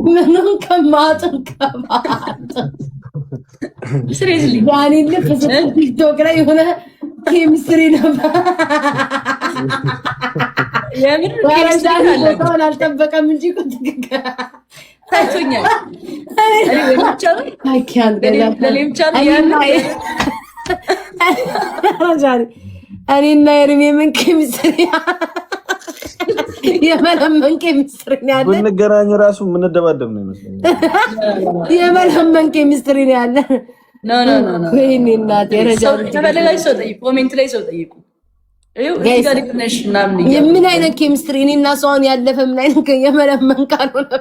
ምንም ከማጥን ከማጥ ሲሪየስሊ ያኔ ልፍስ ቲክቶክ ላይ የሆነ ኬሚስትሪ ነበር። የምር ኬሚስትሪ ቦታውን አልጠበቀም እንጂ ቁጥቅ ታይቶኛል። እኔና ኤርሚ ምን ኬሚስትሪ የመለመን ኬሚስትሪ ነው ያለ። ብንገናኝ ራሱ የምንደባደብ ነው ይመስለኛል። የመለመን ኬሚስትሪ ነው ያለ። ኖ ኖ ኖ ኖ ወይኔ እናቴ ረጃው ተበለጋች ሰው ጠይቁ፣ ኮሜንት ላይ ሰው ጠይቁ። ምን አይነት ኬሚስትሪ እኔና ሰውን ያለፈ ምን አይነት የመለመን ካልሆነ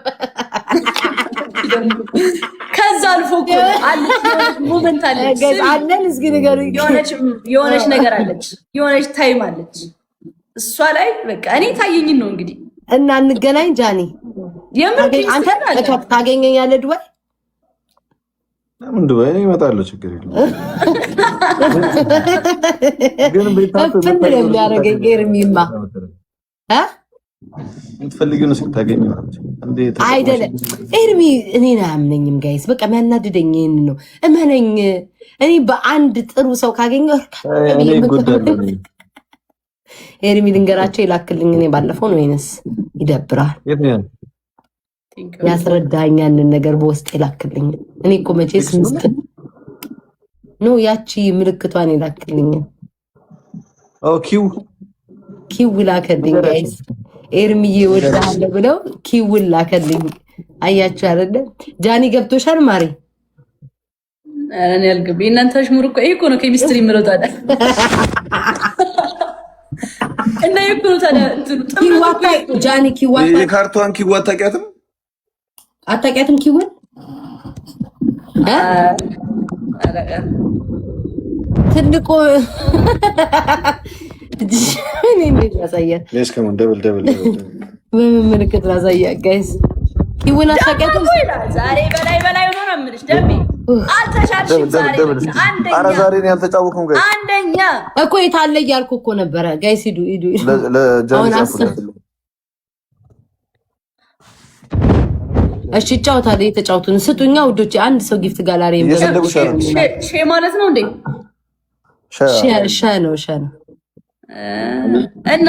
ከዛ አልፎ እኮ አለች ሙቭመንት አለች አለን። እስኪ ንገሩኝ። የሆነች ነገር አለች፣ የሆነች ታይም አለች። እሷ ላይ በቃ እኔ ታየኝን ነው እንግዲህ እና እንገናኝ ጃኒ። የምር አንተ ታገኘኛለህ ዱባይ? ምን ዱባይ እኔ እመጣለሁ፣ ችግር የለም። ግን ቤታችሁ ምን የሚያደርገኝ ኤርሚማ የምትፈልጊውን ስታገኝ አይደለም። ኤርሚ እኔን አያምነኝም ጋይስ። በቃ የሚያናድደኝ ይህን ነው። እመነኝ፣ እኔ በአንድ ጥሩ ሰው ካገኘሁ ኤርሚ ልንገራቸው ይላክልኝ። እኔ ባለፈው ነው ወይንስ ይደብራል ያስረዳኛንን ነገር በውስጥ ይላክልኝ። እኔ እኮ መቼስ ምስጥ ነው ያቺ ምልክቷን ይላክልኝ። ኪው ላከልኝ ጋይስ። ኤርሚዬ ወዳለ ብለው ኪው ላከልኝ። አያችሁ አይደለ? ጃኒ ገብቶሻል ማሪ? እኔ አልገባኝ። እናንተ አሽሙር እኮ ይሄ እኮ ነው ኬሚስትሪ የምለው ታዲያ እና ይሄ ነው ታዲያ ኪዋታ ጃኒ ኪዋታ የካርቷን ኪዋታ ታውቂያትም? አታውቂያትም? ኪውን ትልቁ እኔ እንዴት ላሳያት? ለስከም ደብል በምን ምልክት ላሳያት ጋይስ? ኪውን አታውቂያትም? ዛሬ በላይ ሆኖ ነው የምልሽ ደምቢ አልተሻልሽም። ዛሬ አንደኛ ኧረ ዛሬ ነው ያልተጫወኩም ጋይስ። አንደኛ እኮ የታለ እያልኩ እኮ ነበረ ጋይስ። ሂዱ ለጃኒ እሺ ጫውታለሁ። የተጫውቱን ስጡኛ ውዶች። አንድ ሰው ጊፍት ጋላሪ ሼ ማለት ነው እንዴ? ሸ ነው እና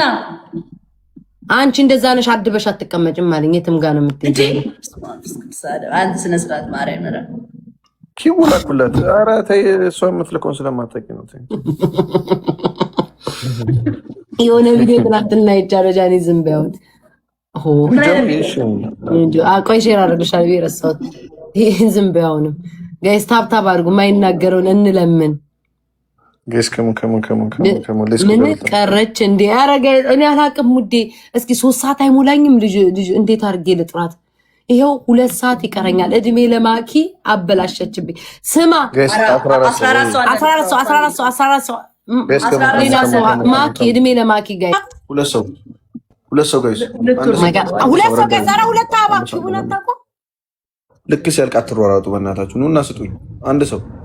አንቺ እንደዛ ነሽ። አድበሽ አትቀመጭም ማለኝ። የትም ጋር ነው የምትሄጂው? አንተ ስነ ስርዓት ማርያም ነው ኪውላኩላት። ኧረ ተይ፣ እሷ የምትልከውን ስለማታውቂ ነው። ተይ የሆነ ቪዲዮ ትናንትና ይቻለ ጃኒ ዝም ቢያውት ቆይ ሼር አደረግሻል ብዬ ረሳሁት። ይህን ዝም ቢያውንም ጋይስ ታብታብ አድርጉ። የማይናገረውን እንለምን ጋይስ። ምን ቀረች እንዴ? ኧረ ጋይስ እኔ አላቅም ውዴ። እስኪ 3 ሰዓት አይሞላኝም። ልጅ እንዴት አድርጌ ልጥራት? ይሄው 2 ሰዓት ይቀረኛል። እድሜ ለማኪ አበላሸችብኝ። ስማ 14 ማኪ እድሜ ለማኪ ጋይስ ሁለት ሰው ጋይስ ሁለት አባ ሁነታቆ ልክ ሲያልቅ አትሯሯጡ በእናታችሁ። ኑና ስጡኝ።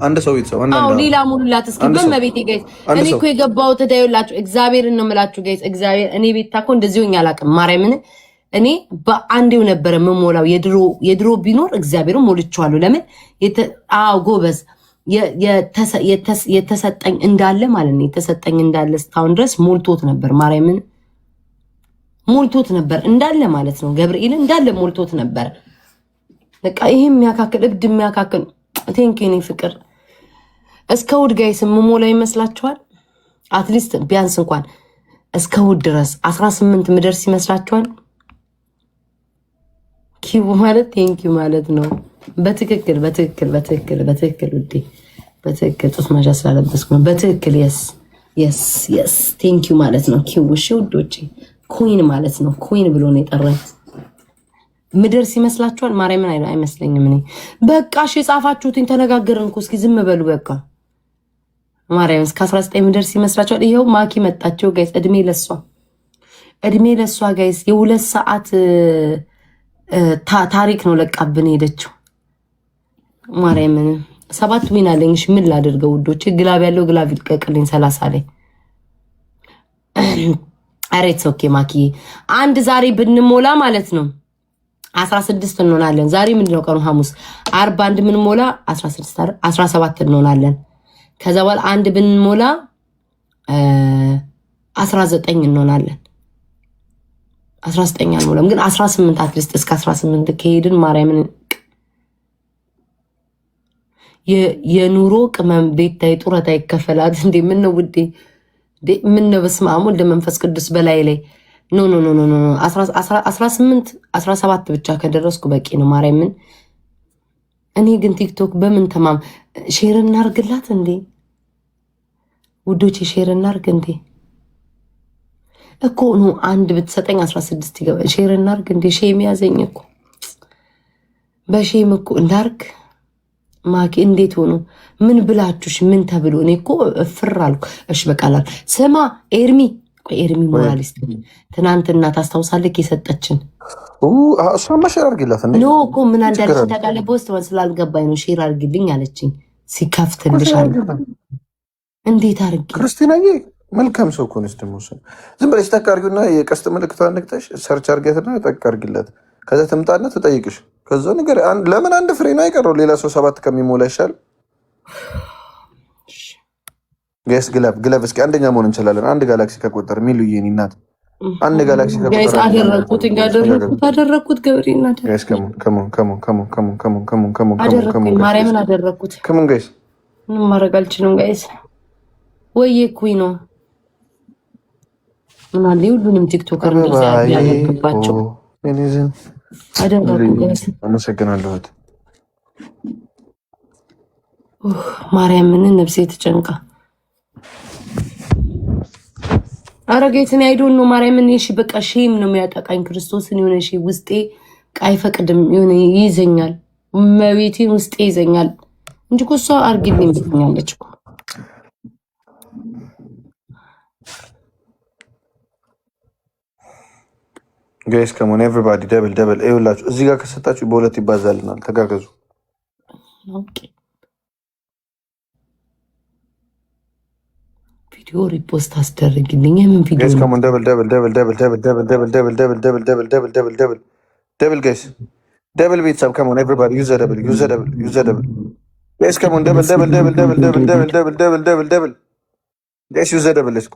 አንድ ሰው ቤተሰብ ሌላ ሙሉላት እስኪ በመቤቴ ጋይስ። እኔ እኮ የገባሁት ተዳዩላችሁ እግዚአብሔርን ነው የምላችሁ ጋይስ። እግዚአብሔር እኔ ቤታ እኮ እንደዚህ ሆኜ አላውቅም። ማርያምን እኔ በአንዴው ነበረ የምሞላው። የድሮ ቢኖር እግዚአብሔርን ሞልቼዋለሁ። ለምን ጎበዝ የተሰጠኝ እንዳለ ማለት ነው። የተሰጠኝ እንዳለ እስካሁን ድረስ ሞልቶት ነበር። ማርያምን ሞልቶት ነበር እንዳለ ማለት ነው። ገብርኤል እንዳለ ሞልቶት ነበር። በቃ ይሄ የሚያካክል እብድ የሚያካክል ቴንኪኒ ፍቅር እስከ ውድ ጋይስ የምሞላ ይመስላችኋል? አትሊስት ቢያንስ እንኳን እስከ ውድ ድረስ 18 ምደርስ ይመስላችኋል? ኪው ማለት ቴንኪዩ ማለት ነው። በትክክል ውዴ፣ በትክክል ጡት ማሻ ስላለበስኩ ነው። በትክክል የስ ቴንኪዩ ማለት ነው። ኪው እሺ ውዶቼ፣ ኮይን ማለት ነው። ኮይን ብሎ ነው የጠራኝ። ምደርስ ይመስላችኋል? ማርያምን አይመስለኝም። እኔ በቃ እሺ የጻፋችሁትን ተነጋገርን እኮ። እስኪ ዝም በሉ በቃ። ማርያም እስከ 19 ምደርስ ይመስላችኋል? ይሄው ማኪ መጣቸው ጋይስ። እድሜ ለሷ ጋይስ። የ2 ሰዓት ታሪክ ነው ለቃብን ሄደችው። ማርያምን 7 ዊን አለኝ። እሺ ምን ላድርገው ውዶቼ? ግላብ ያለው ግላብ ይልቀቅልኝ 30 ላይ አሬት ኦኬ። ማኪ አንድ ዛሬ ብንሞላ ማለት ነው 16 እንሆናለን። ዛሬ ምንድነው ቀኑ? ሐሙስ። አርብ አንድ ምን ሞላ 16 17 እንሆናለን። ከዛ በኋላ አንድ ብንሞላ 19 እንሆናለን። 19 አንሞላም ግን 18 አትሊስት እስከ 18 ከሄድን ማርያምን የኑሮ ቅመም ቤታይ ጡረታ ይከፈላል እንዴ? ምን ነው ውዴ? ምን ነው? በስመ አብ ወልድ መንፈስ ቅዱስ በላይ ላይ ኖ 18 17 ብቻ ከደረስኩ በቂ ነው። ማርያምን እኔ ግን ቲክቶክ በምን ተማም ሼር እናርግላት እንዴ ውዶቼ? ሼር እናርግ እንዴ እኮ ነው። አንድ ብትሰጠኝ 16 ይገባ። ሼር እናርግ እንዴ? ሼም ያዘኝ እኮ በሼም እኮ እንዳርግ ማኪ እንዴት ሆኖ ምን ብላችሁሽ? ምን ተብሎ? እኔ እኮ ፍር አልኩ። እሺ በቃላል ስማ ኤርሚ ሞራሊስት ትናንትና ታስታውሳለህ? የሰጠችን እሷማ ሼር አድርጊላት ኖ እኮ ምን አንዳለች ታውቃለህ? በውስጥ ስላልገባኝ ነው ሼር አድርጊልኝ አለችኝ። ሲከፍትልሽ አለ እንዴት አድርጊ? ክርስቲናዬ መልካም ሰው እኮ ነች። ደግሞ ዝም ብለሽ ጠቅ አድርጊውና የቀስት ምልክቷን ነቅተሽ ሰርች አድርጊያትና ጠቅ አድርጊላት። ከዛ ትምጣና ትጠይቅሽ። ከዛ ነገር ለምን አንድ ፍሬ ነው አይቀረው? ሌላ ሰው 7 ከሚሞላ ይሻል። ጋይስ ግለብ እስኪ አንደኛ መሆን እንችላለን። አንድ ጋላክሲ ከቆጠር ሚሉዬ እኔ እናት አንድ ጋላክሲ ከቆጠር አደረኩት ገብሬ እናት ጋይስ ማርያምን አደረኩት። ከምን ጋይስ ምንም ማድረግ አልችልም ጋይስ። ወይዬ ኩይ ነው ምን አለ ሁሉንም ቲክቶከር እንደዛ ያደርግባቸው አደረኩ ጋይስ። አመሰግናለሁ። ማርያምን ነፍሴ ተጨንቃ አረጋይትን አይዶን ነው ማርያምን። እሺ በቃ ሼም ነው የሚያጠቃኝ ክርስቶስን የሆነ ሺ ውስጤ አይፈቅድም። የሆነ ይዘኛል መቤቴን ውስጤ ይዘኛል እንጂ እኮ እሷ አርግልኝ ብኛለች እኮ ጋይስ ከሞን ኤቨሪባዲ ደብል ይኸውላችሁ እዚህ ጋር ከሰጣችሁ በሁለት ይባዛልናል። ተጋገዙ። ቪዲዮ ሪፖስት አስደርግልኝ። የምን ቪዲዮ ጋይስ ከሞን ደብል ጋይስ ደብል ቤተሰብ ከሞን ኤቨሪባዲ ዩዝ ደብል ጋይስ ከሞን ደብል ጋይስ ዩዝ ደብል ሌትስ ጎ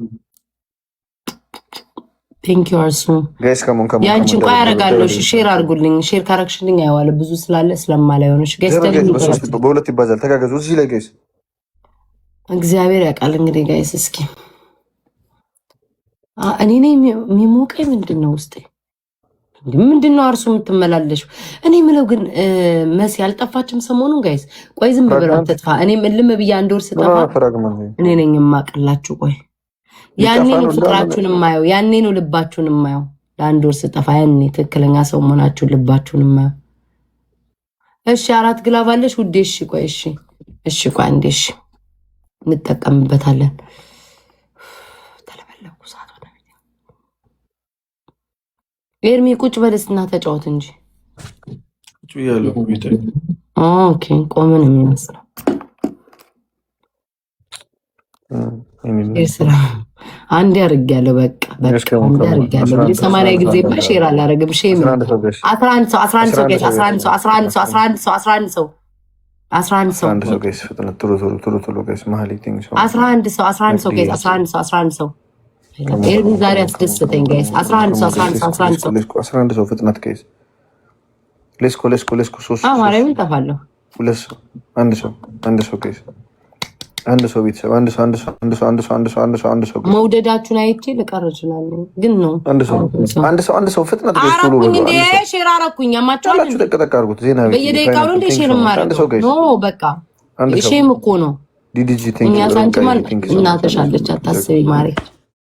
ቴንክ ዩ አርሱ ጋይስ ከሞን ያንቺን ቆይ አደርጋለሁ። ሼር አድርጉልኝ። ሼር ካረግሽልኝ አይዋለ ብዙ ስላለ ስለማላየሆነሽ ጋይስ በሁለት ይባዛል። ተጋገዙ እዚህ ላይ ጋይስ እግዚአብሔር ያውቃል። እንግዲህ ጋይስ እስኪ እኔ ነኝ የሚሞቀኝ ምንድነው ውስጤ? ምንድነው አርሱ የምትመላለሽ? እኔ ምለው ግን መሲ አልጠፋችም ሰሞኑን ጋይስ። ቆይ ዝም ብለው አትጥፋ። እኔም እልም ብዬ አንድ ወር ስጠፋ እኔ ነኝ የማቅላችሁ። ቆይ ያኔ ነው ፍቅራችሁን የማየው፣ ያኔ ነው ልባችሁን የማየው። ለአንድ ወር ስጠፋ ያኔ ትክክለኛ ሰው መሆናችሁን ልባችሁን የማየው። እሺ 4 ግላብ አለሽ ውዴ? እሺ ቆይ አንዴ እሺ እንጠቀምበታለን። ተለበለኩ ሰዓት ወደ ኤርሚ ቁጭ በለስና ተጫወት እንጂ ቁጭ ያለው ቤት ኦኬ ቆመን የሚመስለው ስራ አንድ ያርጋለሁ። በቃ አንድ ያርጋለሁ። 80 ጊዜ በሼር አላረግም። ሼም 11 ሰው ኤርሚ ዛሬ አስደሰተኝ ጋይስ። 11 ሰው ፍጥነት ጋይስ። ሌስኮ ማርያምን ጠፋለሁ። አንድ ሰው ጋይስ። አንድ ሰው ቤተሰብ አንድ ሰው መውደዳችሁን አይቼ ልቀር እችላለሁ፣ ግን ነው አንድ ሰው ፍጥነት አራኩኝ እንደ ሼር አራኩኝ አማቻችሁ ተቀጠቀ አድርጉት። ዜና በየደቂቃው ነው እንደ ሼር ማረግ ኖ በቃ ሼም እኮ ነው። ዲዲጂ እኛ ሳንቺ ማን እናተሻለች አታስቢ ማሬ